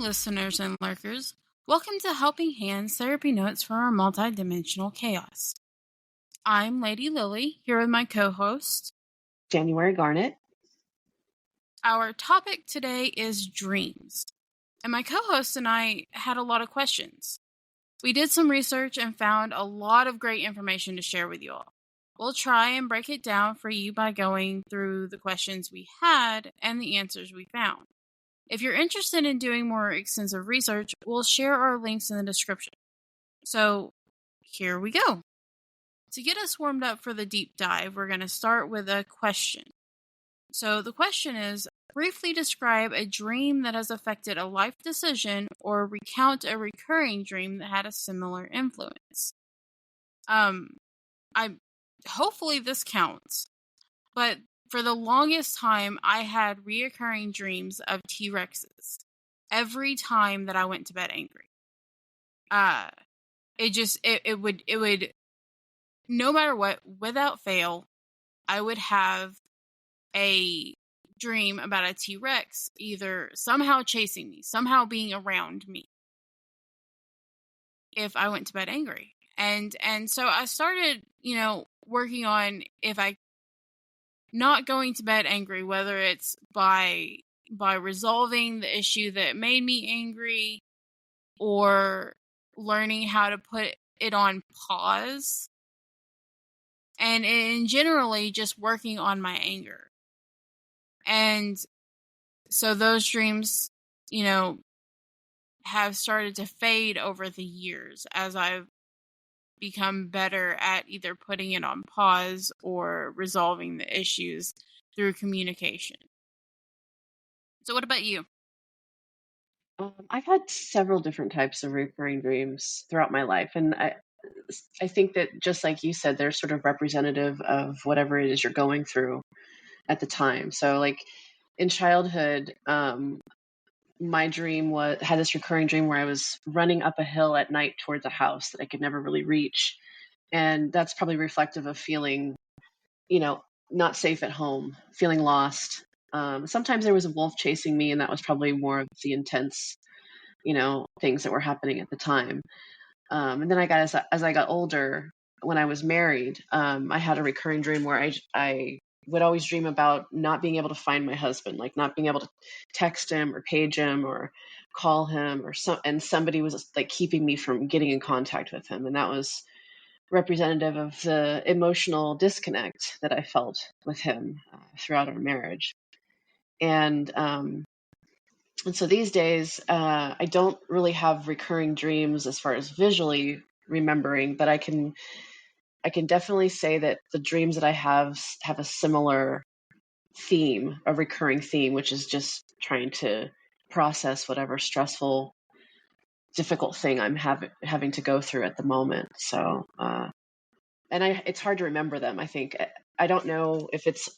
listeners and lurkers. Welcome to Helping Hands Therapy Notes for Our Multidimensional Chaos. I'm Lady Lily, here with my co-host, January Garnet. Our topic today is dreams. And my co-host and I had a lot of questions. We did some research and found a lot of great information to share with you all. We'll try and break it down for you by going through the questions we had and the answers we found. If you're interested in doing more extensive research, we'll share our links in the description. So, here we go. To get us warmed up for the deep dive, we're going to start with a question. So, the question is, briefly describe a dream that has affected a life decision or recount a recurring dream that had a similar influence. Hopefully this counts, but for the longest time, I had reoccurring dreams of T-Rexes every time that I went to bed angry. It would, no matter what, without fail, I would have a dream about a T-Rex either somehow chasing me, somehow being around me, if I went to bed angry. And so I started, working on if I not going to bed angry, whether it's by resolving the issue that made me angry or learning how to put it on pause, and generally just working on my anger. And so those dreams, have started to fade over the years as I've become better at either putting it on pause or resolving the issues through communication. So what about you? I've had several different types of recurring dreams throughout my life. And I think that just like you said, they're sort of representative of whatever it is you're going through at the time. So like in childhood, my dream had this recurring dream where I was running up a hill at night towards a house that I could never really reach. And that's probably reflective of feeling, not safe at home, feeling lost. Sometimes there was a wolf chasing me, and that was probably more of the intense, things that were happening at the time. And then as I got older, when I was married, I had a recurring dream where I would always dream about not being able to find my husband, like not being able to text him or page him or call him and somebody was like keeping me from getting in contact with him. And that was representative of the emotional disconnect that I felt with him throughout our marriage. And so these days, I don't really have recurring dreams as far as visually remembering, but I can definitely say that the dreams that I have a similar theme, a recurring theme, which is just trying to process whatever stressful, difficult thing I'm having to go through at the moment. So, it's hard to remember them. I think I don't know if it's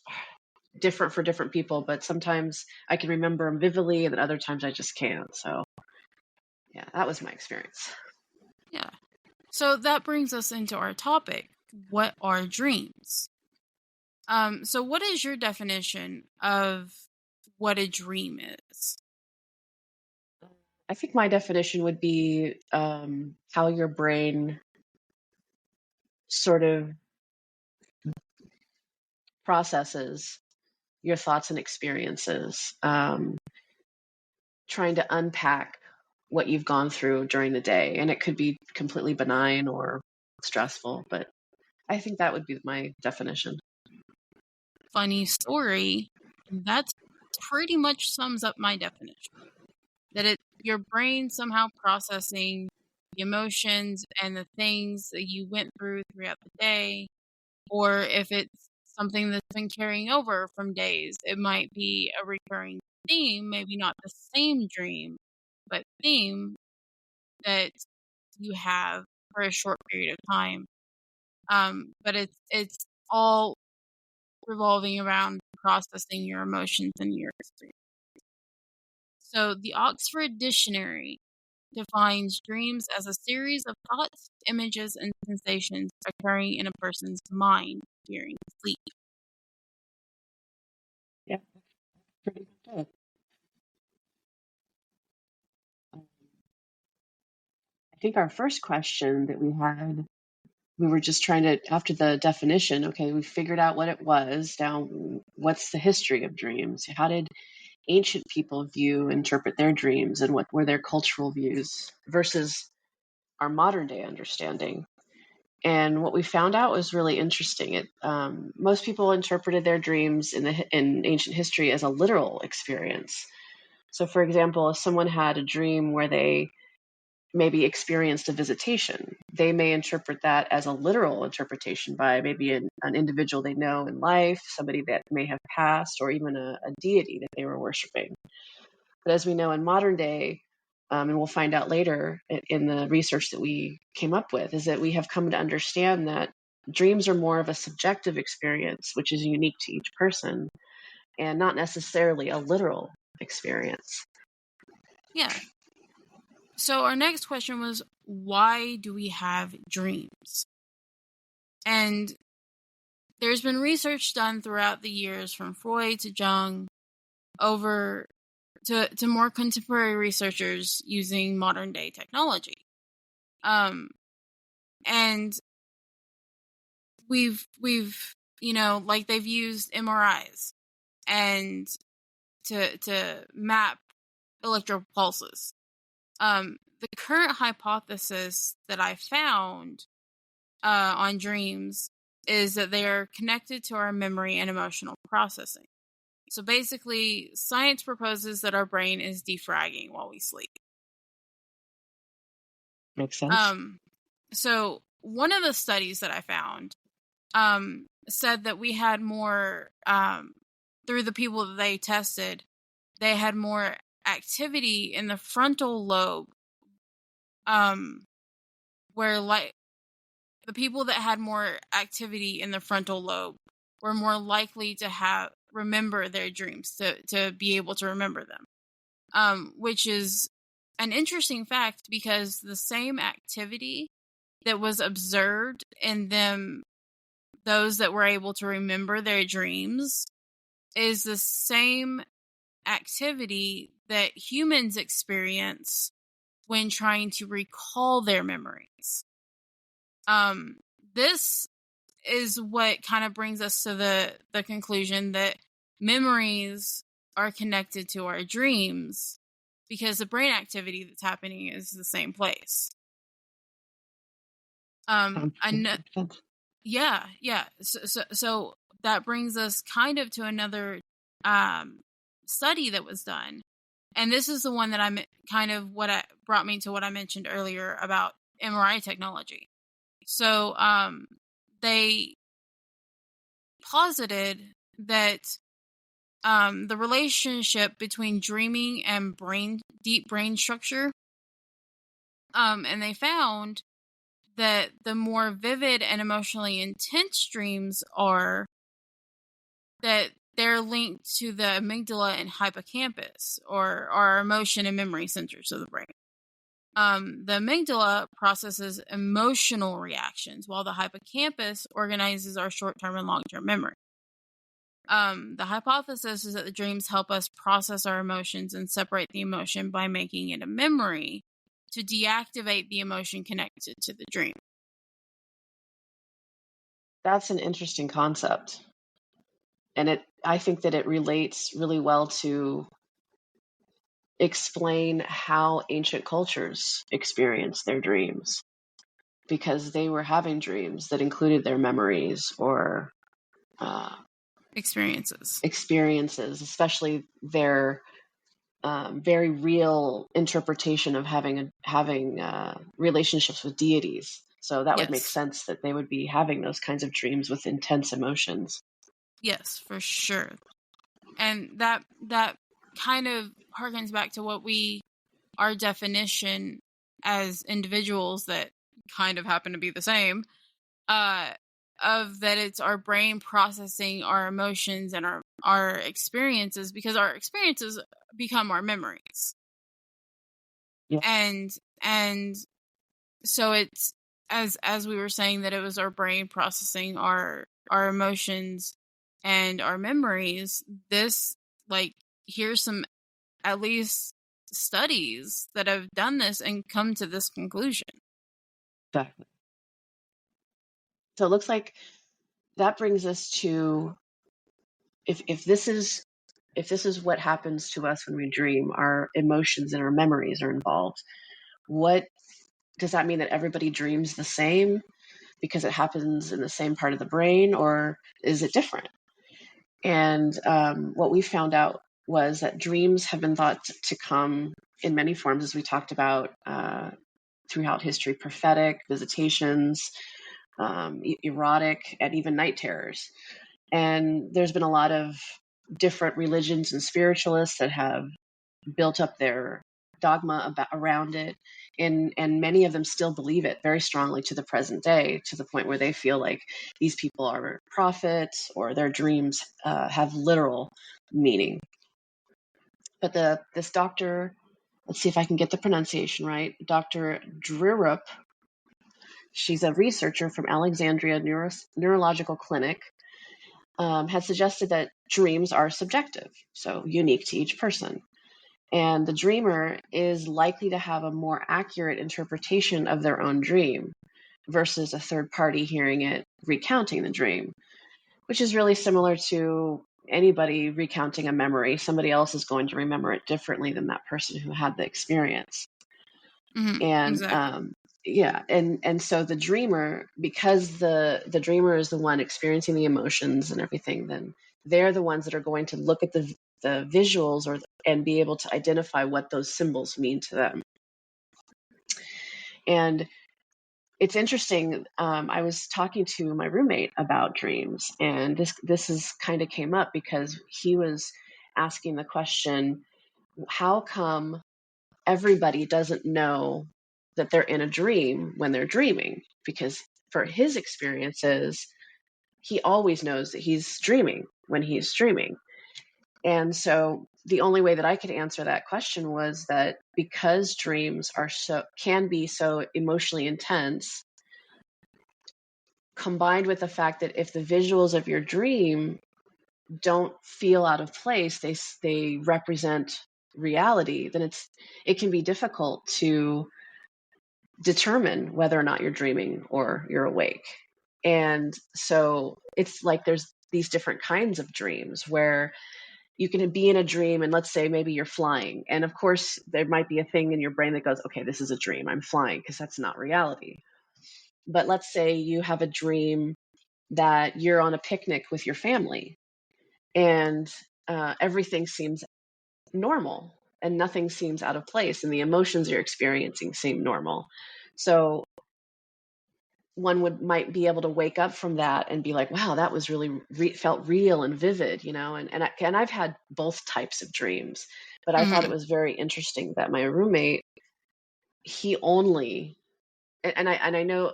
different for different people, but sometimes I can remember them vividly, and then other times I just can't. So, yeah, that was my experience. Yeah. So that brings us into our topic. What are dreams? So what is your definition of what a dream is? I think my definition would be how your brain sort of processes your thoughts and experiences, trying to unpack what you've gone through during the day. And it could be completely benign or stressful, but I think that would be my definition. Funny story. That pretty much sums up my definition. That it's your brain somehow processing the emotions and the things that you went through throughout the day, or if it's something that's been carrying over from days, it might be a recurring theme, maybe not the same dream, but theme that you have for a short period of time. But it's all revolving around processing your emotions and your experience. So the Oxford Dictionary defines dreams as a series of thoughts, images, and sensations occurring in a person's mind during sleep. Yeah, pretty much it. think our first question that we had, we were just trying to, after the definition, okay, we figured out what it was. Now, what's the history of dreams? How did ancient people interpret their dreams, and what were their cultural views versus our modern day understanding? And what we found out was really interesting. Most people interpreted their dreams in ancient history as a literal experience. So, for example, if someone had a dream where they maybe experienced a visitation, they may interpret that as a literal interpretation by maybe an individual they know in life, somebody that may have passed, or even a deity that they were worshiping. But as we know in modern day, and we'll find out later in the research that we came up with, is that we have come to understand that dreams are more of a subjective experience, which is unique to each person, and not necessarily a literal experience. Yeah. So our next question was, why do we have dreams? And there's been research done throughout the years, from Freud to Jung, over to more contemporary researchers using modern day technology. And we've like they've used MRIs and to map electrical pulses. The current hypothesis that I found on dreams is that they are connected to our memory and emotional processing. So basically, science proposes that our brain is defragging while we sleep. Makes sense. So one of the studies that I found said that we had more, through the people that they tested, they had more activity in the frontal lobe, where the people that had more activity in the frontal lobe were more likely to remember their dreams, to be able to remember them, which is an interesting fact, because the same activity that was observed in those that were able to remember their dreams, is the same activity that humans experience when trying to recall their memories. This is what kind of brings us to the conclusion that memories are connected to our dreams, because the brain activity that's happening is the same place. Yeah. So that brings us kind of to another study that was done, and this is the one that I'm kind of brought me to what I mentioned earlier about MRI technology. So they posited that the relationship between dreaming and deep brain structure, and they found that the more vivid and emotionally intense dreams are, that they're linked to the amygdala and hippocampus, or our emotion and memory centers of the brain. The amygdala processes emotional reactions, while the hippocampus organizes our short-term and long-term memory. The hypothesis is that the dreams help us process our emotions and separate the emotion by making it a memory, to deactivate the emotion connected to the dream. That's an interesting concept. And I think that it relates really well to explain how ancient cultures experienced their dreams, because they were having dreams that included their memories or experiences, especially their very real interpretation of having relationships with deities. So that would make sense that they would be having those kinds of dreams with intense emotions. Yes, for sure. And that kind of harkens back to our definition as individuals that kind of happen to be the same, of that it's our brain processing our emotions and our experiences, because our experiences become our memories. Yeah. And so it's, as we were saying, that it was our brain processing our emotions and our memories. This, here's at least studies that have done this and come to this conclusion. Exactly. So it looks like that brings us to, if this is what happens to us when we dream, our emotions and our memories are involved. What does that mean, that everybody dreams the same because it happens in the same part of the brain, or is it different? And what we found out was that dreams have been thought to come in many forms, as we talked about throughout history: prophetic, visitations, erotic, and even night terrors. And there's been a lot of different religions and spiritualists that have built up their dogma around it, and many of them still believe it very strongly to the present day, to the point where they feel like these people are prophets, or their dreams have literal meaning. But this doctor, let's see if I can get the pronunciation right, Dr. Drirup, she's a researcher from Alexandria Neurological Clinic, had suggested that dreams are subjective, so unique to each person. And the dreamer is likely to have a more accurate interpretation of their own dream versus a third party hearing it recounting the dream, which is really similar to anybody recounting a memory. Somebody else is going to remember it differently than that person who had the experience. And Exactly. and so the dreamer, because the dreamer is the one experiencing the emotions and everything, then they're the ones that are going to look at the visuals, and be able to identify what those symbols mean to them. And it's interesting. I was talking to my roommate about dreams, and this is kind of came up because he was asking the question, how come everybody doesn't know that they're in a dream when they're dreaming? Because for his experiences, he always knows that he's dreaming when he's dreaming. And so the only way that I could answer that question was that because dreams can be so emotionally intense, combined with the fact that if the visuals of your dream don't feel out of place, they represent reality, then it can be difficult to determine whether or not you're dreaming or you're awake. And so it's like there's these different kinds of dreams where you can be in a dream, and let's say maybe you're flying, and of course there might be a thing in your brain that goes, okay, this is a dream, I'm flying, because that's not reality. But let's say you have a dream that you're on a picnic with your family, and everything seems normal and nothing seems out of place, and the emotions you're experiencing seem normal. So one might be able to wake up from that and be like, wow, that was really felt real and vivid, and I've had both types of dreams. But I thought it was very interesting that my roommate, he only, and I know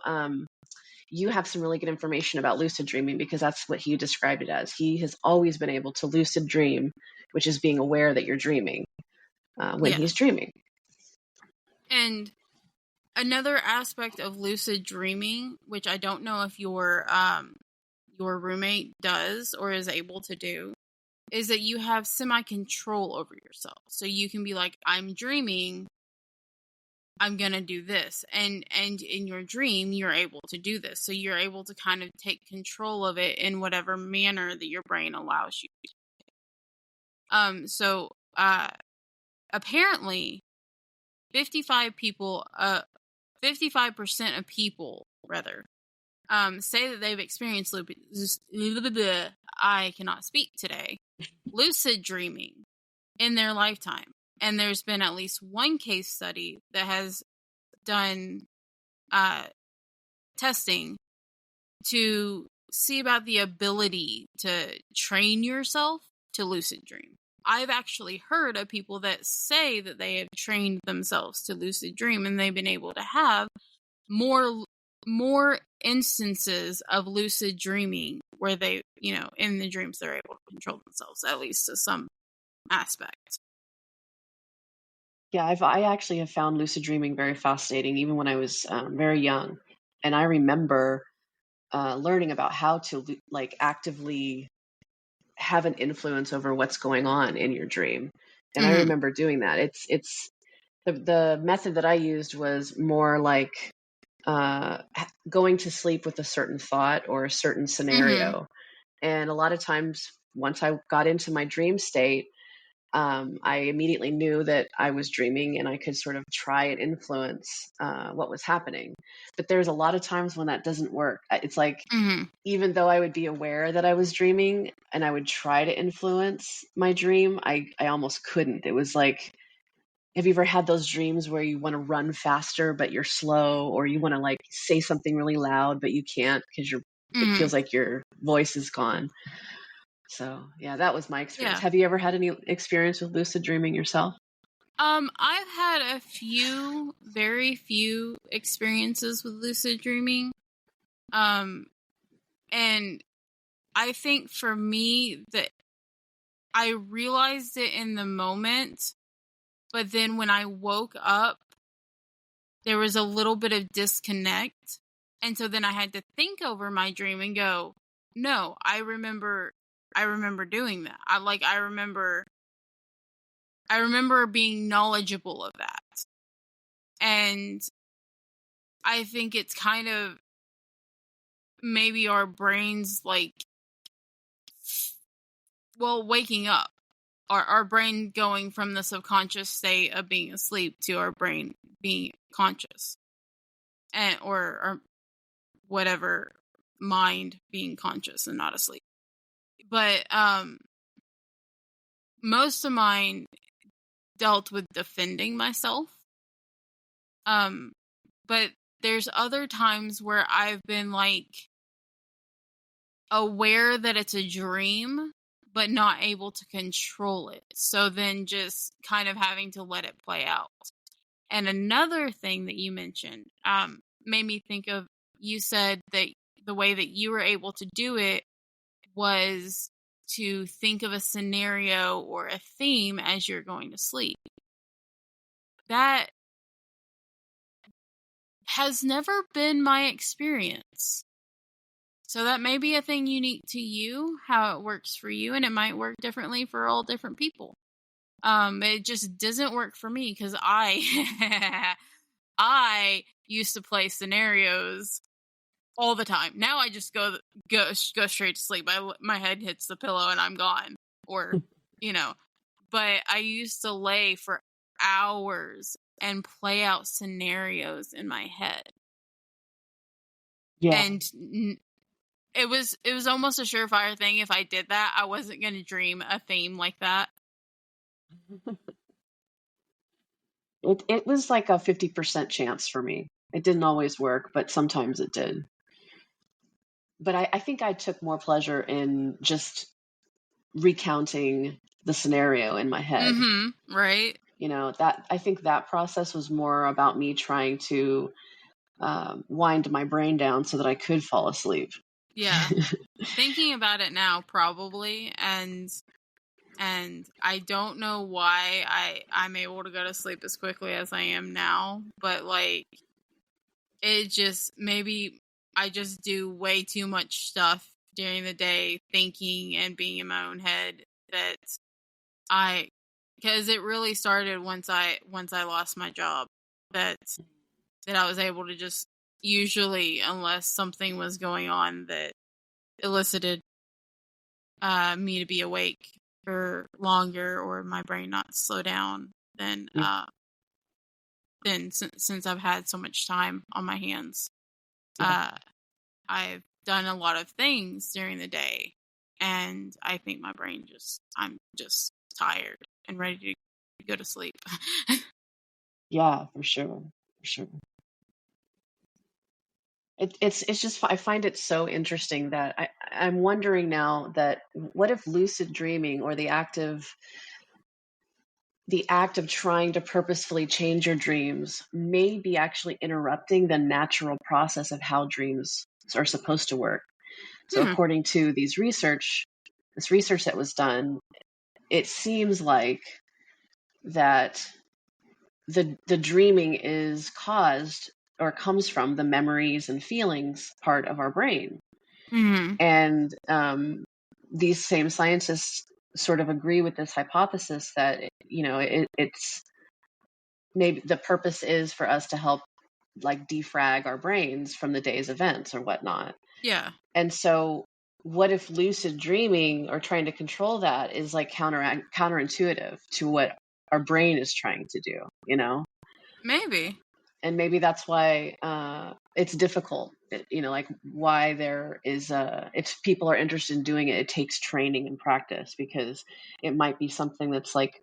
you have some really good information about lucid dreaming, because that's what he described it as. He has always been able to lucid dream, which is being aware that you're dreaming when Yeah. he's dreaming. And another aspect of lucid dreaming, which I don't know if your roommate does or is able to do, is that you have semi-control over yourself. So you can be like, I'm dreaming, I'm going to do this. And in your dream, you're able to do this. So you're able to kind of take control of it in whatever manner that your brain allows you to. So apparently 55% of people, rather, say that they've experienced I cannot speak today, lucid dreaming in their lifetime. And there's been at least one case study that has done testing to see about the ability to train yourself to lucid dream. I've actually heard of people that say that they have trained themselves to lucid dream, and they've been able to have more instances of lucid dreaming where they, in the dreams, they're able to control themselves, at least to some aspect. Yeah, I actually have found lucid dreaming very fascinating, even when I was very young. And I remember learning about how to actively have an influence over what's going on in your dream. And I remember doing that. It's the method that I used was more like going to sleep with a certain thought or a certain Mm-hmm. scenario. And a lot of times, once I got into my dream state, I immediately knew that I was dreaming and I could sort of try and influence what was happening. But there's a lot of times when that doesn't work. It's like, Mm-hmm. even though I would be aware that I was dreaming and I would try to influence my dream, I almost couldn't. It was like, have you ever had those dreams where you want to run faster but you're slow, or you want to like say something really loud but you can't because it Mm-hmm. feels like your voice is gone? So, yeah, that was my experience. Yeah. Have you ever had any experience with lucid dreaming yourself? I've had a few, very few experiences with lucid dreaming. Um, and I think for me that I realized it in the moment, but then when I woke up, there was a little bit of disconnect. And so then I had to think over my dream and go, no, I remember doing that. I remember being knowledgeable of that. And I think it's kind of maybe our brains like, well, waking up, our brain going from the subconscious state of being asleep to our brain being conscious, and or whatever, mind being conscious and not asleep. But most of mine dealt with defending myself. But there's other times where I've been like aware that it's a dream, but not able to control it. So then just kind of having to let it play out. And another thing that you mentioned made me think of, you said that the way that you were able to do it was to think of a scenario or a theme as you're going to sleep. That has never been my experience. So that may be a thing unique to you, how it works for you, and it might work differently for all different people. It just doesn't work for me because I I used to play scenarios all the time. Now I just go straight to sleep. My head hits the pillow and I'm gone. Or, you know, but I used to lay for hours and play out scenarios in my head. Yeah. And it was almost a surefire thing. If I did that, I wasn't going to dream a theme like that. It was like a 50% chance for me. It didn't always work, but sometimes it did. But I think I took more pleasure in just recounting the scenario in my head. Mm-hmm. Right. That I think that process was more about me trying to wind my brain down so that I could fall asleep. Yeah. Thinking about it now, probably, and I don't know why I'm able to go to sleep as quickly as I am now, but like it just, maybe I just do way too much stuff during the day, thinking and being in my own head, that because it really started once I lost my job, that I was able to just, usually, unless something was going on that elicited me to be awake for longer or my brain not slow down, then since I've had so much time on my hands, Yeah. I've done a lot of things during the day, and I think my brain I'm just tired and ready to go to sleep. Yeah, for sure. For sure. It's just, I find it so interesting that I'm wondering now, that what if lucid dreaming, or the act of trying to purposefully change your dreams, may be actually interrupting the natural process of how dreams are supposed to work. So Hmm. according to this research that was done, it seems like that the dreaming is caused or comes from the memories and feelings part of our brain. Hmm. And these same scientists sort of agree with this hypothesis that, it's maybe the purpose is for us to help like defrag our brains from the day's events or whatnot. Yeah. And so what if lucid dreaming or trying to control that is like counterintuitive to what our brain is trying to do, Maybe. And maybe that's why it's difficult, like why there is if people are interested in doing it, it takes training and practice, because it might be something that's like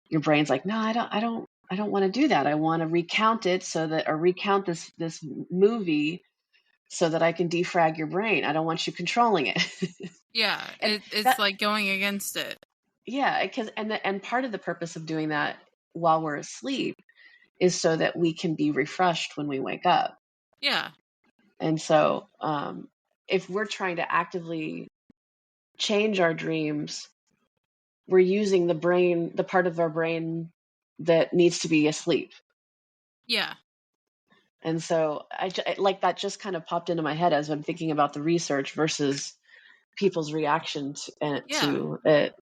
your brain's like, no, I don't want to do that. I want to recount it or recount this movie so that I can defrag your brain. I don't want you controlling it. Yeah, And it's that, like going against it. yeah, because and part of the purpose of doing that while we're asleep is so that we can be refreshed when we wake up. Yeah. And so, if we're trying to actively change our dreams, we're using the part of our brain that needs to be asleep. Yeah. And so like that just kind of popped into my head as I'm thinking about the research versus people's reaction Yeah. to it.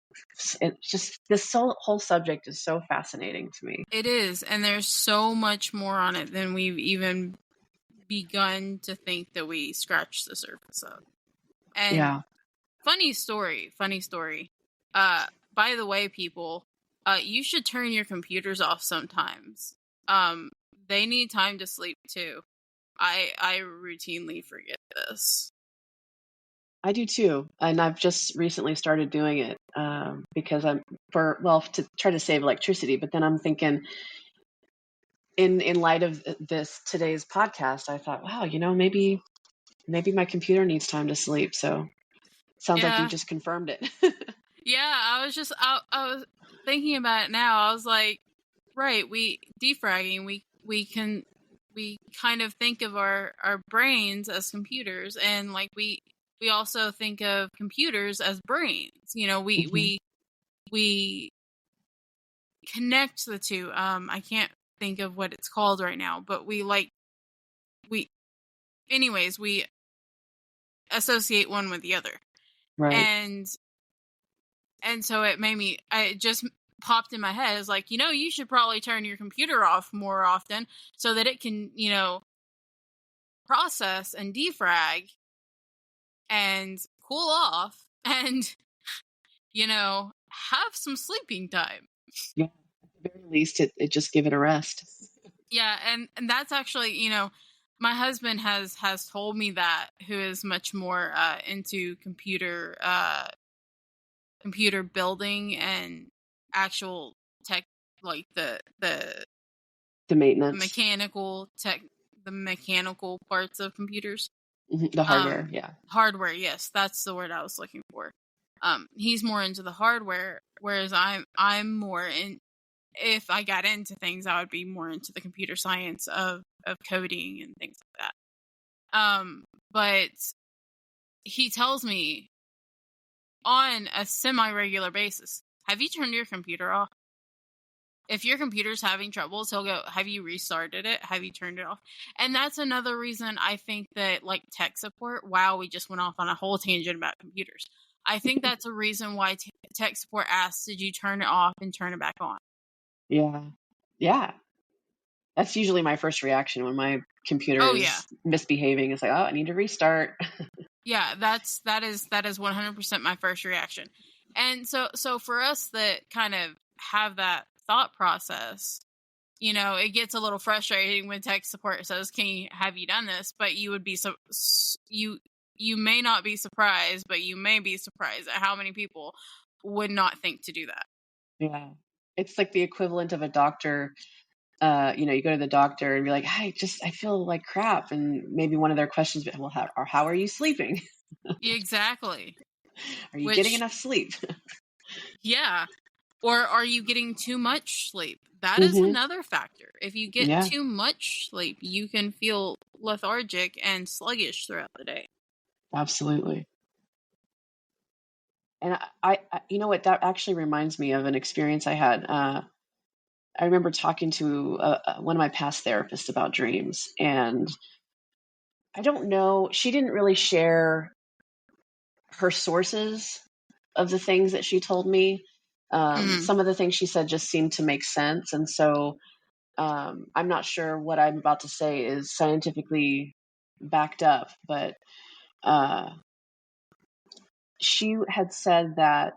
It's just this whole subject is so fascinating to me. It is, and there's so much more on it than we've even begun to think that we scratched the surface of. And Yeah. funny story. By the way, people, you should turn your computers off sometimes. They need time to sleep too. I routinely forget this. I do too, and I've just recently started doing it because to try to save electricity. But then I'm thinking, in light of this today's podcast, I thought, wow, maybe my computer needs time to sleep. So sounds like you Yeah. just confirmed it. Yeah, I was thinking about it now. I was like, right, we defragging, we kind of think of our brains as computers, and like we also think of computers as brains. Mhm. We connect the two. I can't think of what it's called right now, but we anyways, we associate one with the other. Right. And so it just popped in my head. It's like, you should probably turn your computer off more often so that it can, process and defrag and cool off and, have some sleeping time. Yeah. At the very least, it just give it a rest. Yeah. And that's actually, my husband has told me that, who is much more into computer building and actual tech, like The maintenance, mechanical tech, the mechanical parts of computers. the hardware. Yeah. Hardware, yes, that's the word I was looking for. He's more into the hardware, whereas I'm more in. If I got into things, I would be more into the computer science of coding and things like that. But he tells me on a semi-regular basis, have you turned your computer off? If your computer's having troubles, he'll go, have you restarted it? Have you turned it off? And that's another reason I think that, like, tech support, wow, we just went off on a whole tangent about computers. I think that's a reason why tech support asks, did you turn it off and turn it back on? Yeah. Yeah. That's usually my first reaction when my computer Oh, yeah. is misbehaving. It's like, oh, I need to restart. Yeah, that is 100% my first reaction. And so for us that kind of have that thought process, it gets a little frustrating when tech support says, have you done this? But you would be you may not be surprised, but you may be surprised at how many people would not think to do that. Yeah. It's like the equivalent of a doctor. You go to the doctor and be like, I feel like crap. And maybe one of their questions, well, how are you sleeping? Exactly. Are you getting Which, enough sleep? yeah. Or are you getting too much sleep? That is Hmm. another factor. If you get Yeah, too much sleep, you can feel lethargic and sluggish throughout the day. absolutely. And you know what, that actually reminds me of an experience I had. I remember talking to one of my past therapists about dreams, and I don't know, she didn't really share her sources of the things that she told me. Some of the things she said just seemed to make sense. And so I'm not sure what I'm about to say is scientifically backed up, but she had said that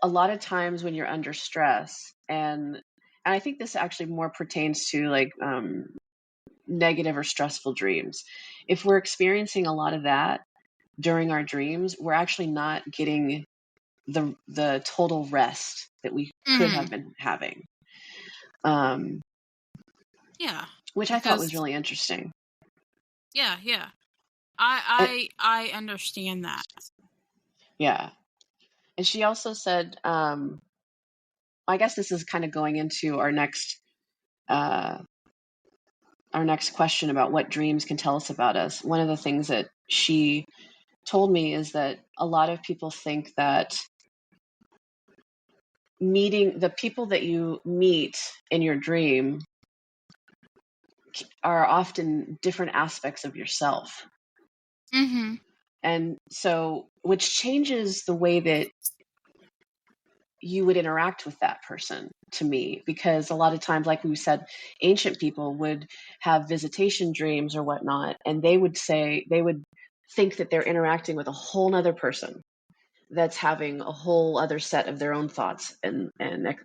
a lot of times when you're under stress, and I think this actually more pertains to like negative or stressful dreams. If we're experiencing a lot of that during our dreams, we're actually not getting the total rest that we could have been having. Yeah, Which I thought was because really interesting. yeah, And, I understand that. yeah. And she also said, I guess this is kind of going into uh, our next question about what dreams can tell us about us. One of the things that she told me is that a lot of people think that meeting the people that you meet in your dream are often different aspects of yourself. And so, which changes the way that you would interact with that person to me, because a lot of times, like we said, ancient people would have visitation dreams or whatnot, and they would think that they're interacting with a whole nother person that's having a whole other set of their own thoughts and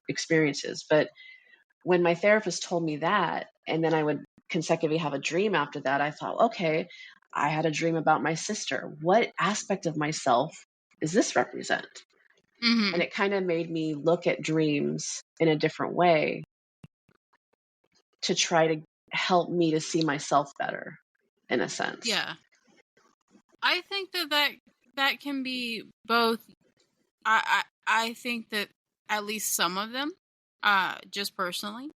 experiences. But when my therapist told me that, and then I would consecutively have a dream after that, I thought, okay, I had a dream about my sister. What aspect of myself does this represent? And it kind of made me look at dreams in a different way to try to help me to see myself better, in a sense. Yeah, I think that can be both. I think that at least some of them, just personally,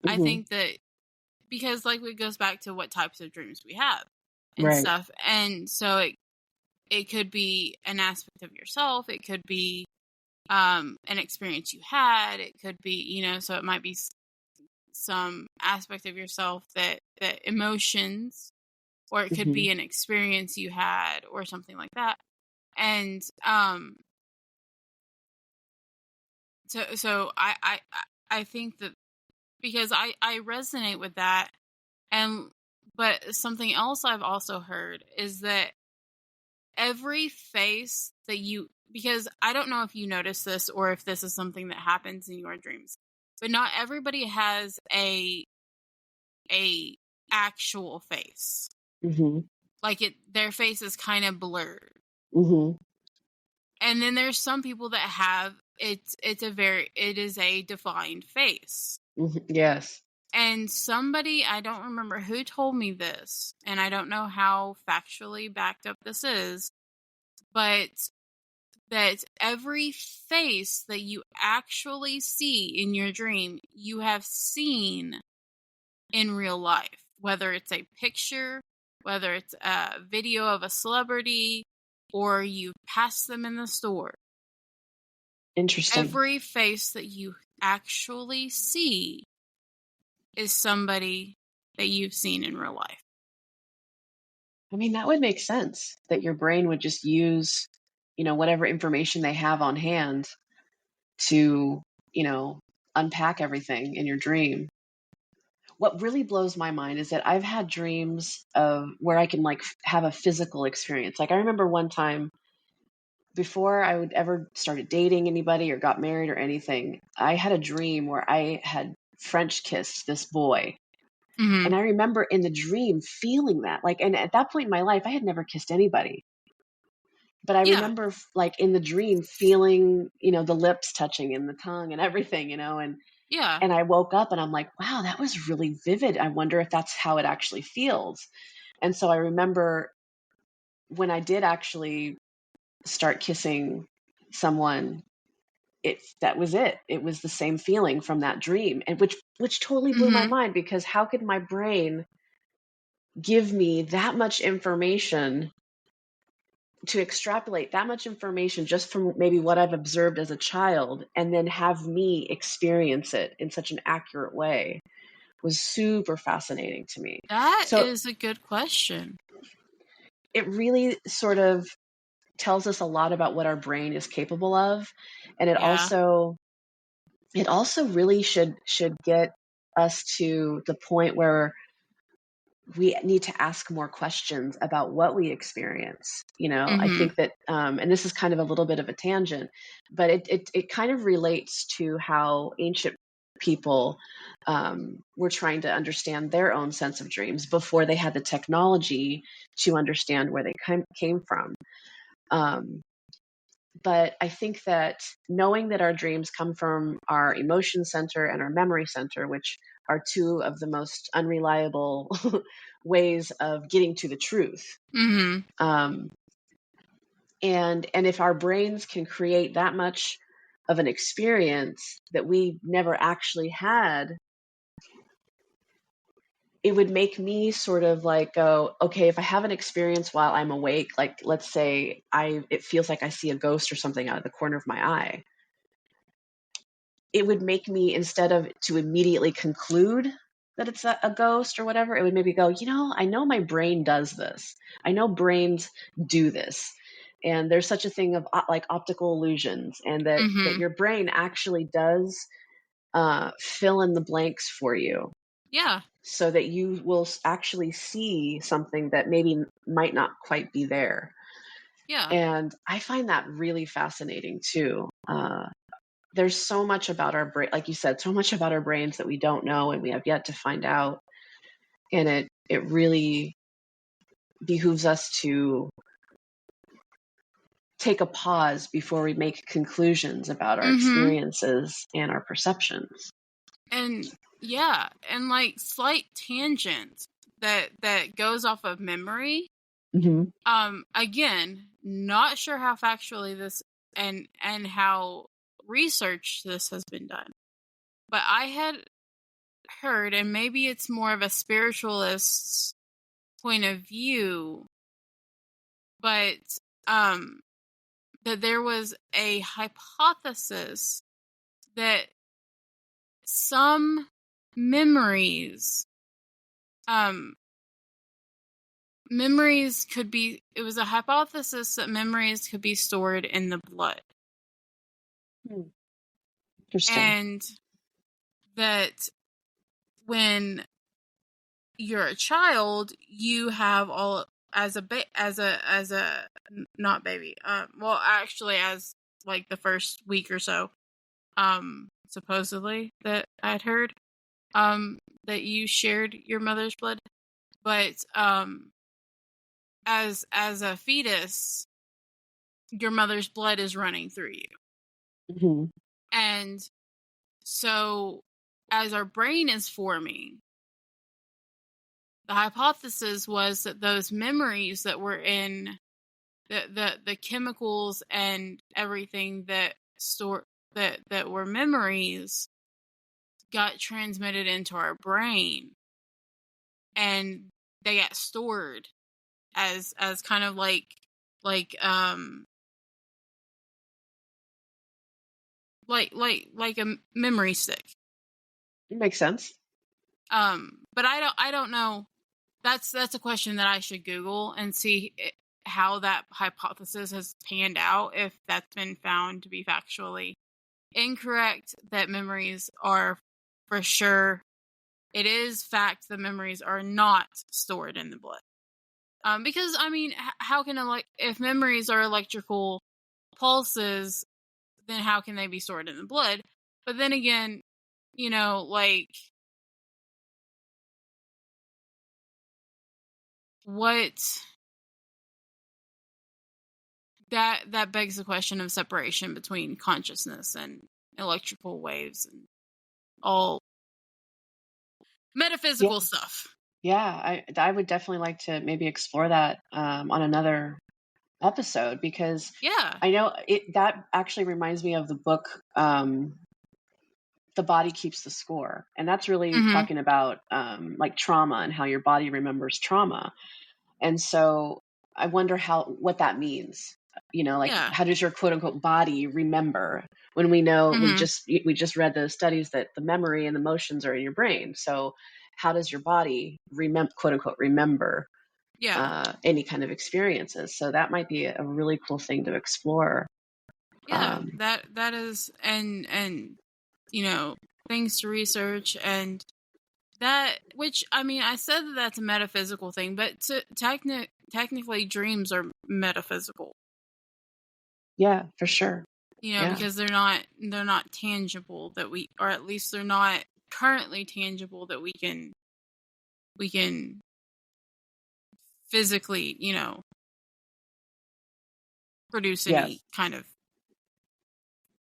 I think that because like it goes back to what types of dreams we have and Right. stuff, and so it could be an aspect of yourself, it could be an experience you had, it could be so it might be some aspect of yourself that emotions, or it could be an experience you had or something like that. And so I think that because I resonate with that. And but something else I've also heard is that every face that because I don't know if you notice this or if this is something that happens in your dreams, but not everybody has a actual face. Like their face is kind of blurred. And then there's some people that have it is a defined face. Yes. And somebody, I don't remember who told me this, and I don't know how factually backed up this is, but that every face that you actually see in your dream, you have seen in real life, whether it's a picture, whether it's a video of a celebrity, or you pass them in the store. Interesting. Every face that you actually see is somebody that you've seen in real life. I mean, that would make sense that your brain would just use, whatever information they have on hand to, unpack everything in your dream. What really blows my mind is that I've had dreams of where I can like have a physical experience. Like I remember one time before I would ever started dating anybody or got married or anything, I had a dream where I had French kissed this boy. And I remember in the dream feeling that, like, and at that point in my life, I had never kissed anybody. But I remember, like, in the dream feeling, the lips touching and the tongue and everything, and I woke up and I'm like, wow, that was really vivid. I wonder if that's how it actually feels. And so I remember when I did actually start kissing someone, that was it. It was the same feeling from that dream, and which totally blew my mind, because how could my brain give me that much information, to extrapolate that much information just from maybe what I've observed as a child, and then have me experience it in such an accurate way, was super fascinating to me. That So is a good question. it really sort of tells us a lot about what our brain is capable of, and Yeah. it also really should get us to the point where we need to ask more questions about what we experience. I Mhm. think that, and this is kind of a little bit of a tangent, but it kind of relates to how ancient people were trying to understand their own sense of dreams before they had the technology to understand where they came from. Um, but I think that knowing that our dreams come from our emotion center and our memory center, which are two of the most unreliable ways of getting to the truth. Mhm. Um, and if our brains can create that much of an experience that we never actually had, it would make me sort of like go, okay, if I have an experience while I'm awake, like let's say it feels like I see a ghost or something out of the corner of my eye, it would make me, instead of to immediately conclude that it's a ghost or whatever, it would maybe go, I know my brain does this. I know brains do this. And there's such a thing of like optical illusions, and that Mhm. your brain actually does fill in the blanks for you Yeah. so that you will actually see something that maybe might not quite be there. Yeah. And I find that really fascinating too. There's so much about our brain, like you said, so much about our brains that we don't know and we have yet to find out. And it really behooves us to take a pause before we make conclusions about our Mhm. experiences and our perceptions. And yeah, and like slight tangent that goes off of memory. Mm-hmm. Again, not sure how factually this and how research this has been done. But I had heard, and maybe it's more of a spiritualist's point of view, but um that there was a hypothesis that some memories um memories could be it was a hypothesis that memories could be stored in the blood, Interesting. and that when you're a child you have all as a not baby, well actually as like the first week or so, supposedly that I'd heard, that you shared your mother's blood, but as a fetus your mother's blood is running through you. Mm-hmm. And so as our brain is forming, the hypothesis was that those memories that were in the chemicals and everything that store that were memories got transmitted into our brain, and they got stored as kind of like um like a memory stick. It makes sense. But I don't know. That's a question that I should Google and see how that hypothesis has panned out, if that's been found to be factually incorrect, that memories are for sure. It is fact that memories are not stored in the blood. Because I mean, how can if memories are electrical pulses, then how can they be stored in the blood? But then again, like what that begs the question of separation between consciousness and electrical waves and all Yeah. metaphysical stuff. Yeah. I would definitely like to maybe explore that on another episode, because Yeah. I know that actually reminds me of the book, The Body Keeps the Score. And that's really Mhm. talking about like trauma and how your body remembers trauma. And so I wonder what that means. Like, Yeah. how does your quote unquote body remember, when we know Mhm. we just read the studies that the memory and the emotions are in your brain. So how does your body quote unquote remember? Yeah. any kind of experiences. So that might be a really cool thing to explore. Yeah, that is, and things to research, and that, which, I mean, I said that that's a metaphysical thing, but technically dreams are metaphysical. Yeah, for sure. Yeah. Because they're not tangible, that we, or at least they're not currently tangible, that we can physically, produce Yeah. any kind of,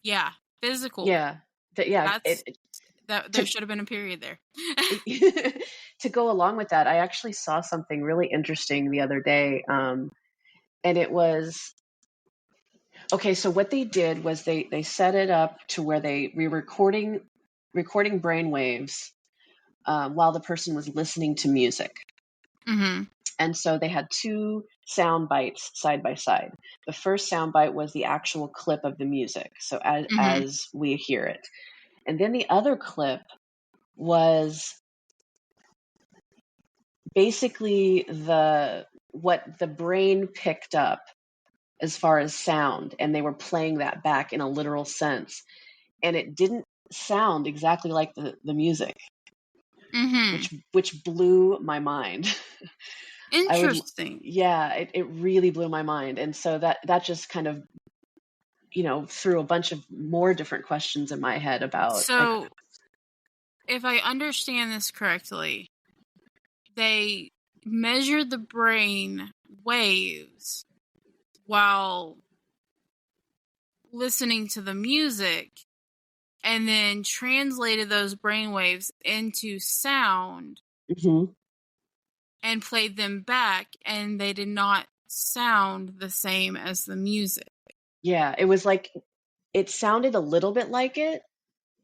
yeah, physical. Yeah. Yeah. That's that there To, should have been a period there. to go along with that, I actually saw something really interesting the other day. And it was, okay, so what they did was they set it up to where they were recording brain waves while the person was listening to music. Mm-hmm. And so they had two sound bites side by side. The first sound bite was the actual clip of the music, so Mm-hmm. as we hear it. And then the other clip was basically what the brain picked up as far as sound, and they were playing that back in a literal sense. And it didn't sound exactly like the music, Mm-hmm. which blew my mind. I would, Interesting. yeah, it really blew my mind. And so that just kind of, threw a bunch of more different questions in my head about, like, So, if I understand this correctly, they measured the brain waves while listening to the music, and then translated those brain waves into sound mhm. and played them back, and they did not sound the same as the music. Yeah, it was like, it sounded a little bit like it,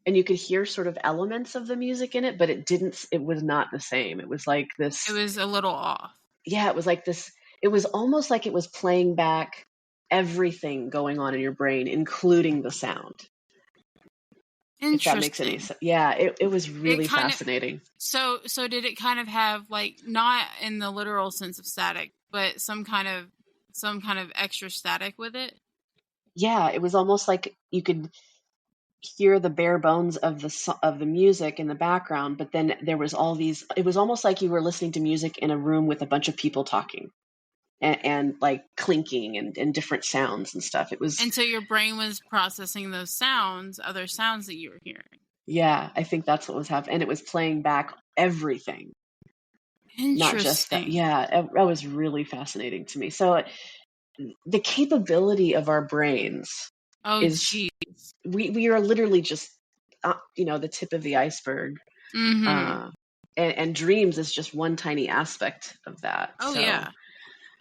and you could hear sort of elements of the music in it, but it was not the same. It was like It this, was a little off. yeah, it was like this, it was almost like it was playing back everything going on in your brain, including the sound, if that makes any Interesting. sense. Yeah, it was It really kind of fascinating. so did it kind of have, like, not in the literal sense of static, but some kind of extra static with it? Yeah, it was almost like you could hear the bare bones of the music in the background, but then there was all these, it was almost like you were listening to music in a room with a bunch of people talking, and like clinking and different sounds and stuff. It was, And so your brain was processing those sounds, other sounds that you were hearing. yeah, I think that's what was happening. And it was playing back everything, not just that. Interesting. Yeah, that was really fascinating to me. So the capability of our brains Oh, is, geez. we are literally just, the tip of the iceberg. Mm-hmm. Uh, and dreams is just one tiny aspect of that. Oh, So yeah.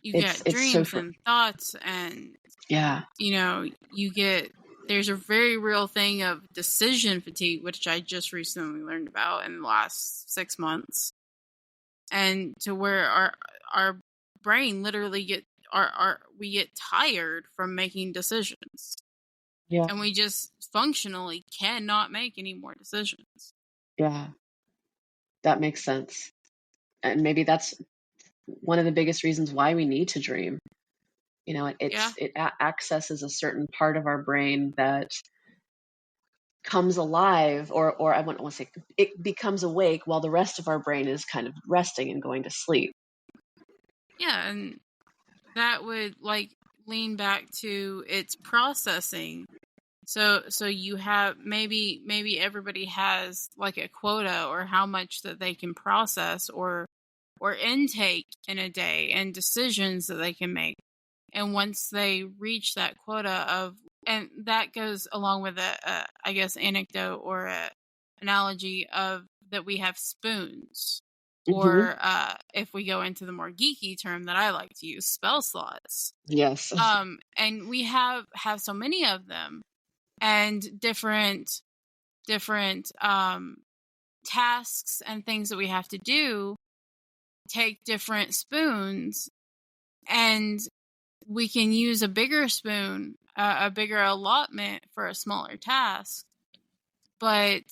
You it's get it's so dreams and thoughts, and, yeah. you get, there's a very real thing of decision fatigue, which I just recently learned about in the last 6 months. And to where our brain literally we get tired from making decisions, Yeah. and we just functionally cannot make any more decisions. Yeah, that makes sense. And maybe that's one of the biggest reasons why we need to dream. Yeah. It accesses a certain part of our brain that comes alive, or I wouldn't want to say, it becomes awake while the rest of our brain is kind of resting and going to sleep. Yeah, and that would, like, lean back to its processing. So you have, maybe everybody has, like, a quota, or how much that they can process, or intake in a day, and decisions that they can make. And once they reach that quota of, and that goes along with I guess, anecdote, or a analogy of, that we have spoons, Hmm. or if we go into the more geeky term that I like to use, spell slots. Yes. And we have so many of them, and different tasks and things that we have to do take different spoons, and we can use a bigger spoon, a bigger allotment for a smaller task, but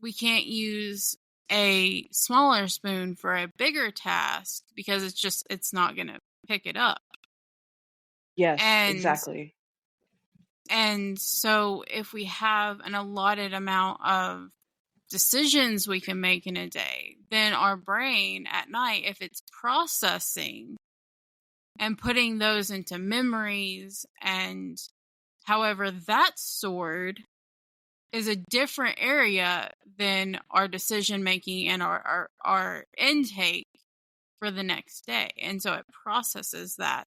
we can't use a smaller spoon for a bigger task because it's not going to pick it up. Yes, And exactly. and so if we have an allotted amount of decisions we can make in a day, then our brain at night, if it's processing and putting those into memories and however that's stored, is a different area than our decision making and our intake for the next day. And so it processes that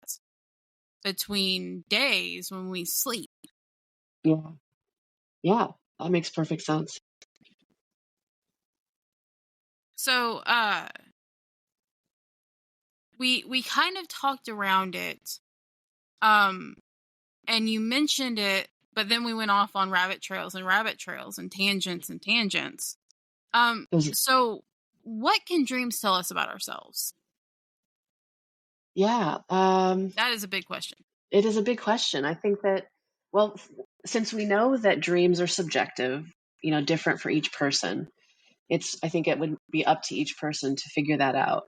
between days when we sleep. Yeah. Yeah, that makes perfect sense. So we kind of talked around it. And you mentioned it, but then we went off on rabbit trails and tangents and tangents. Those- So what can dreams tell us about ourselves? Yeah, That is a big question. it is a big question. I think that, well, since we know that dreams are subjective, different for each person, I think it would be up to each person to figure that out.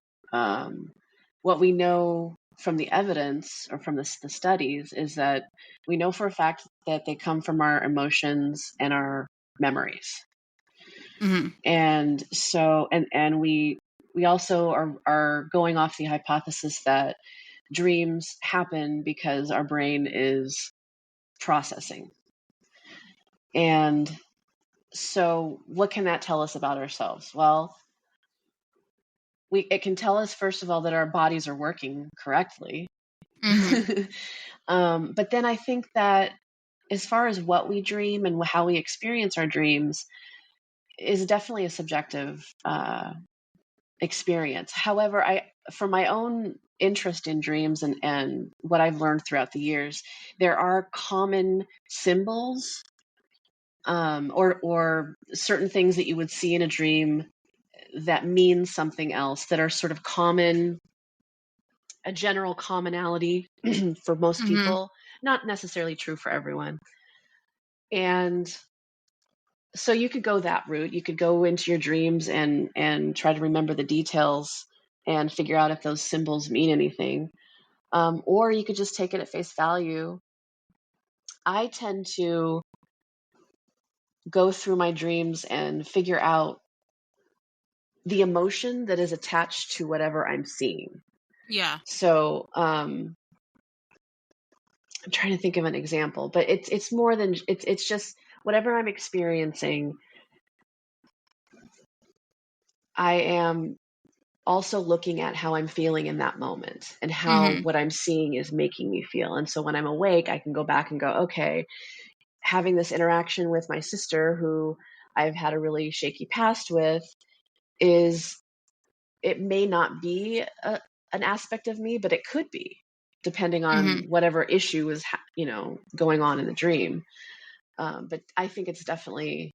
What we know from the evidence or from the studies is that we know for a fact that they come from our emotions and our memories. Mm-hmm. And so, and we also are going off the hypothesis that dreams happen because our brain is processing. And so what can that tell us about ourselves? Well, it can tell us, first of all, that our bodies are working correctly. Mm-hmm. But then I think that as far as what we dream and how we experience our dreams is definitely a subjective experience. However, for my own interest in dreams and what I've learned throughout the years, there are common symbols, or certain things that you would see in a dream that mean something else, that are sort of common, a general commonality for most Mm-hmm. people, not necessarily true for everyone. And so you could go that route. You could go into your dreams and try to remember the details and figure out if those symbols mean anything. Or you could just take it at face value. I tend to go through my dreams and figure out the emotion that is attached to whatever I'm seeing. Yeah. So I'm trying to think of an example, but it's more than it's just whatever I'm experiencing. I am also looking at how I'm feeling in that moment and how Mm-hmm. what I'm seeing is making me feel. And so when I'm awake, I can go back and go, okay, having this interaction with my sister, who I've had a really shaky past with, is it may not be an aspect of me, but it could be, depending Mm-hmm. on whatever issue is going on in the dream. But I think it's definitely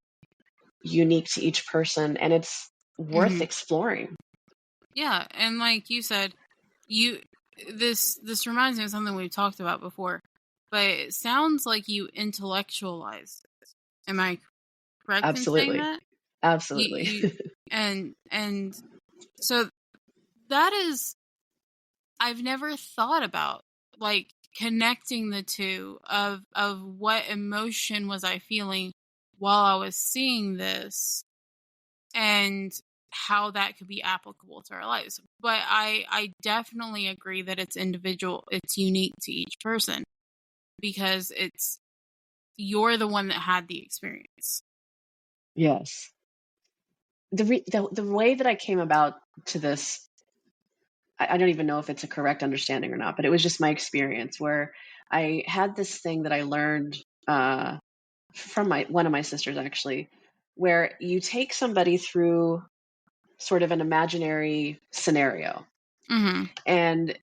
unique to each person, and it's worth Mm-hmm. exploring. Yeah, and like you said, you this reminds me of something we've talked about before, but it sounds like you intellectualize it. Am I correct in saying Absolutely. that? Absolutely. You and so that is, I've never thought about like connecting the two of what emotion was I feeling while I was seeing this and how that could be applicable to our lives. But I definitely agree that it's individual, it's unique to each person because you're the one that had the experience. Yes. The way that I came about to this, I don't even know if it's a correct understanding or not, but it was just my experience where I had this thing that I learned from one of my sisters, actually, where you take somebody through sort of an imaginary scenario. Mm-hmm. And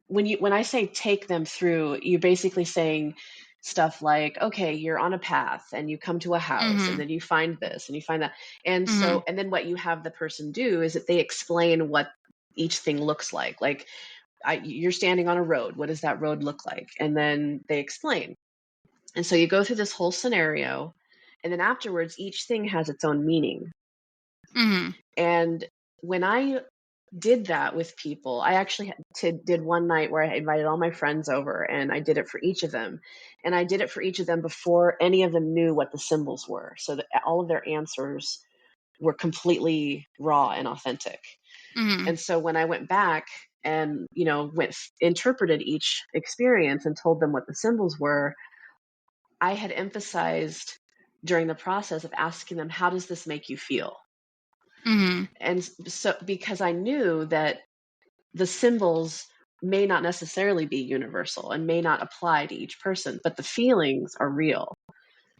when I say take them through, you're basically saying stuff like, okay, you're on a path and you come to a house and Mm-hmm. then you find this and you find that. And Mm-hmm. so, and then what you have the person do is that they explain what each thing looks like. Like, you're standing on a road. What does that road look like? And then they explain. And so you go through this whole scenario, and then afterwards, each thing has its own meaning. Mm-hmm. And when I did that with people, I actually did one night where I invited all my friends over, and I did it for each of them. And I did it for each of them before any of them knew what the symbols were, so that all of their answers were completely raw and authentic. Mm-hmm. And so when I went back and, interpreted each experience and told them what the symbols were, I had emphasized during the process of asking them, how does this make you feel? Mm-hmm. And so, because I knew that the symbols may not necessarily be universal and may not apply to each person, but the feelings are real.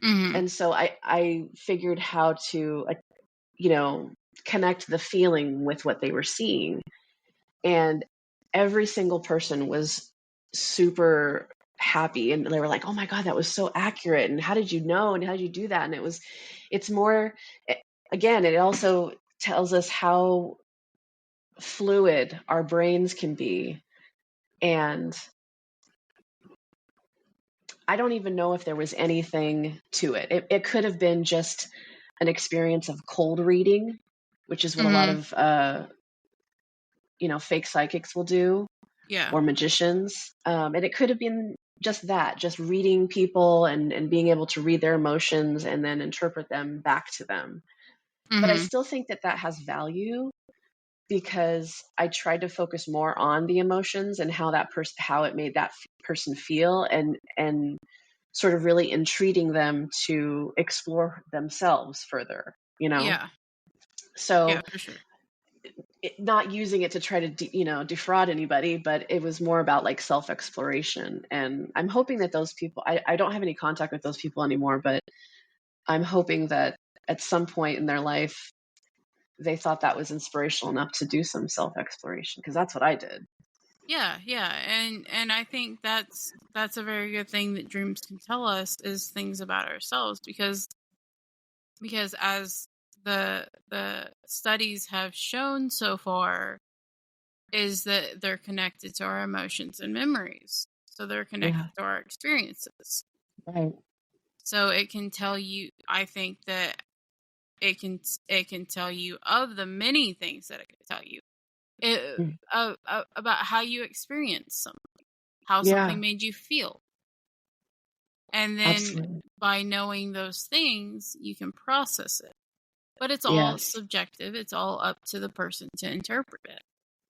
Mm-hmm. And so I figured how to, you know, connect the feeling with what they were seeing. And every single person was super happy, and they were like, oh my God, that was so accurate. And how did you know? And how did you do that? And it's more, again, it also tells us how fluid our brains can be. And I don't even know if there was anything to it. It could have been just an experience of cold reading, which is what a lot Mm-hmm. of fake psychics will do, Yeah. or magicians. And it could have been just that, just reading people and being able to read their emotions and then interpret them back to them. But I Mm-hmm. still think that that has value, because I tried to focus more on the emotions and how it made that person feel, and sort of really entreating them to explore themselves further, you know? Yeah. Yeah, So for sure. not using it to try to, defraud anybody, but it was more about like self exploration. And I'm hoping that those people, I don't have any contact with those people anymore, but I'm hoping that at some point in their life, they thought that was inspirational enough to do some self exploration, because that's what I did. Yeah, yeah. And I think that's a very good thing that dreams can tell us, is things about ourselves, because as the studies have shown so far, is that they're connected to our emotions and memories. So they're connected Yeah. to our experiences. Right. So it can tell you, I think that it can tell you of the many things that it can tell you, Mm. about how you experience something, how Yeah, something made you feel. And then absolutely. by knowing those things, you can process it. But it's all Yes. subjective. It's all up to the person to interpret it.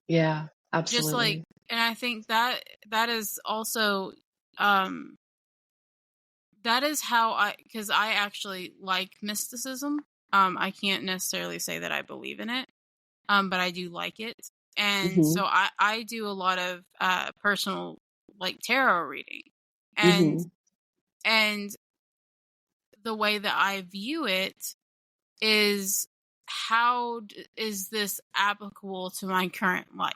Yeah, Just like, absolutely. and I think that is also, um, that is how because I actually like mysticism. I can't necessarily say that I believe in it, but I do like it. And Hmm. so I do a lot of personal, like, tarot reading. And Hmm. and the way that I view it is, how is this applicable to my current life?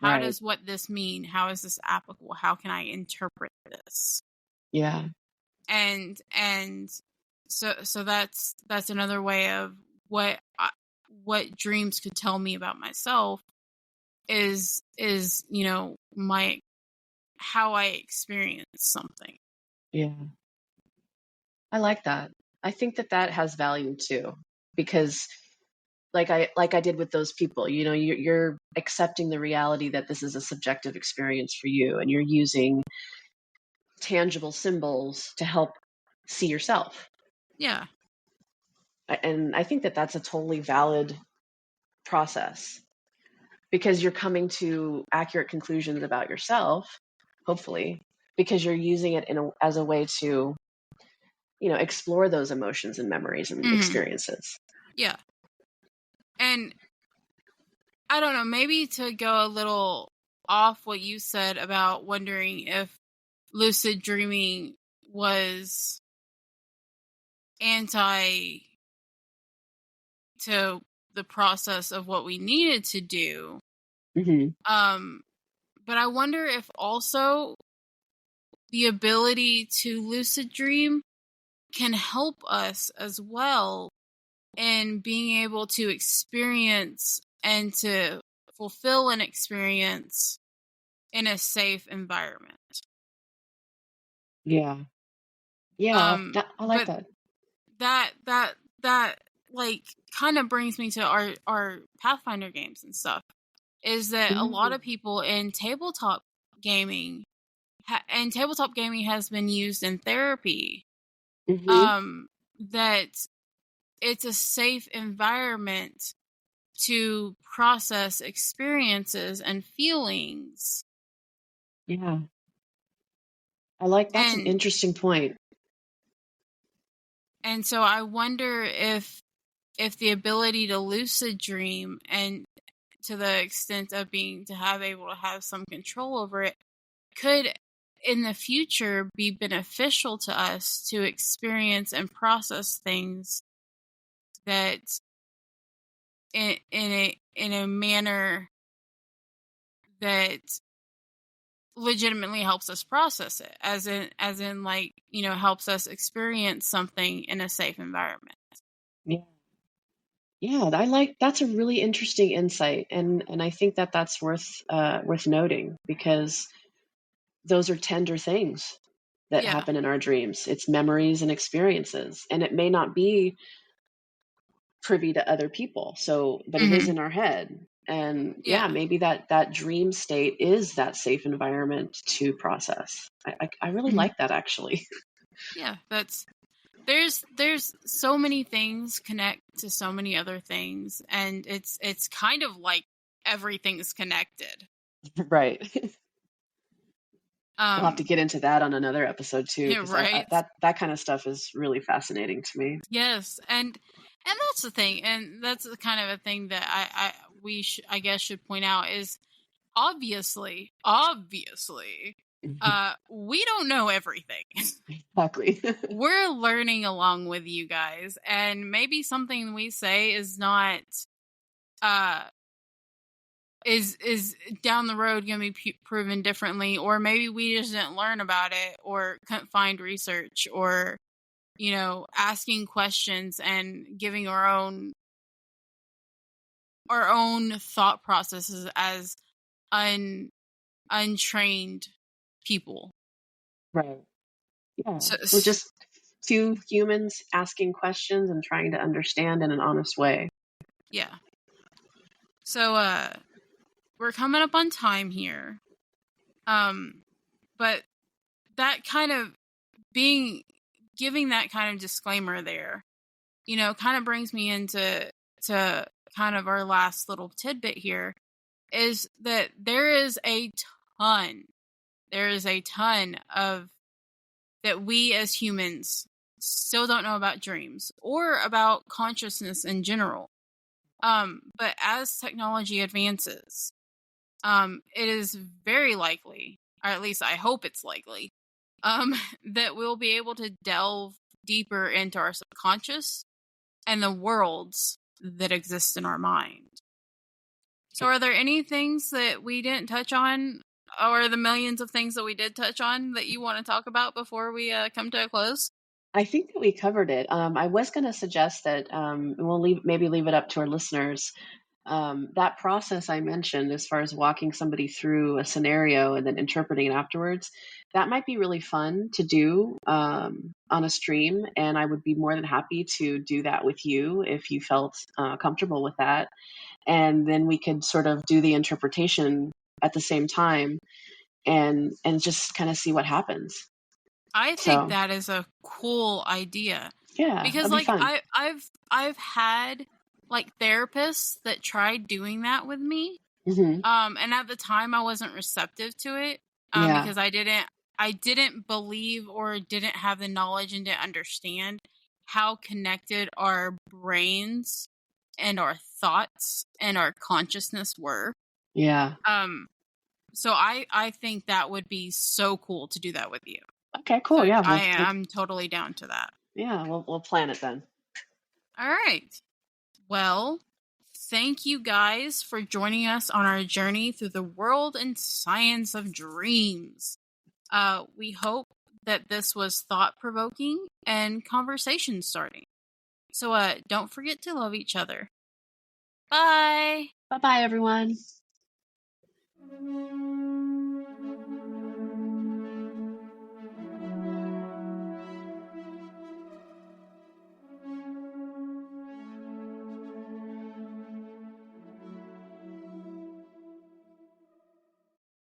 How Right. does what this mean? How is this applicable? How can I interpret this? Yeah. And so that's another way of what dreams could tell me about myself, is my how I experience something. Yeah. I like that. I think that that has value too, because like I did with those people, you're accepting the reality that this is a subjective experience for you, and you're using tangible symbols to help see yourself. Yeah. And I think that that's a totally valid process, because you're coming to accurate conclusions about yourself, hopefully, because you're using it as a way to, explore those emotions and memories and Hmm. experiences. Yeah. And I don't know, maybe to go a little off what you said about wondering if lucid dreaming was anti to the process of what we needed to do. Hmm. Um, but I wonder if also the ability to lucid dream can help us as well in being able to experience and to fulfill an experience in a safe environment. Yeah. Yeah. I like But that. that like kind of brings me to our Pathfinder games and stuff, is that a lot of people in tabletop gaming, and tabletop gaming has been used in therapy, that it's a safe environment to process experiences and feelings. Yeah. That's an And interesting point. and so I wonder if the ability to lucid dream, and to the extent of being to have able to have some control over it, could in the future be beneficial to us to experience and process things that in a manner that legitimately helps us process it, as in like, helps us experience something in a safe environment. Yeah. Yeah, that's a really interesting insight, and I think that that's worth noting, because those are tender things that Yeah. happen in our dreams. It's memories and experiences, and it may not be privy to other people. So, but it is in our head. And yeah, Yeah. maybe that dream state is that safe environment to process. I really like that, actually. Yeah, there's so many things connect to so many other things, and it's kind of like everything's connected. Right. We'll have to Um get into that on another episode too, yeah, because right. that kind of stuff is really fascinating to me. Yes, and that's the thing, and that's the kind of a thing that I guess should point out is, obviously, we don't know everything. Exactly. We're learning along with you guys, and maybe something we say is not uh is down the road going to be proven differently, or maybe we just didn't learn about it or couldn't find research, or asking questions and giving our own thought processes as untrained people. Right. Yeah. So, We're just two humans asking questions and trying to understand in an honest way. yeah. So we're coming up on time here. But that kind of giving that kind of disclaimer there, kind of brings me into kind of our last little tidbit here, is that there is a ton of that we as humans still don't know about dreams or about consciousness in general. But as technology advances, it is very likely, or at least I hope it's likely, that we'll be able to delve deeper into our subconscious and the worlds that exist in our mind. So, are there any things that we didn't touch on, or the millions of things that we did touch on, that you want to talk about before we come to a close? I think that we covered it. I was going to suggest that we'll maybe leave it up to our listeners. That process I mentioned, as far as walking somebody through a scenario and then interpreting it afterwards, that might be really fun to do on a stream. And I would be more than happy to do that with you if you felt comfortable with that. And then we could sort of do the interpretation at the same time, and just kind of see what happens. I think So that is a cool idea, yeah, because that'd be like fun. I've had like therapists that tried doing that with me. Hmm. And at the time I wasn't receptive to it, Yeah, because I didn't believe or didn't have the knowledge and didn't understand how connected our brains and our thoughts and our consciousness were. yeah. So I think that would be so cool to do that with you. Okay, So cool. Yeah, I'm totally down to that. we'll plan it then. All right. Well, thank you guys for joining us on our journey through the world and science of dreams. We hope that this was thought provoking and conversation starting. So don't forget to love each other. Bye. Bye bye, everyone.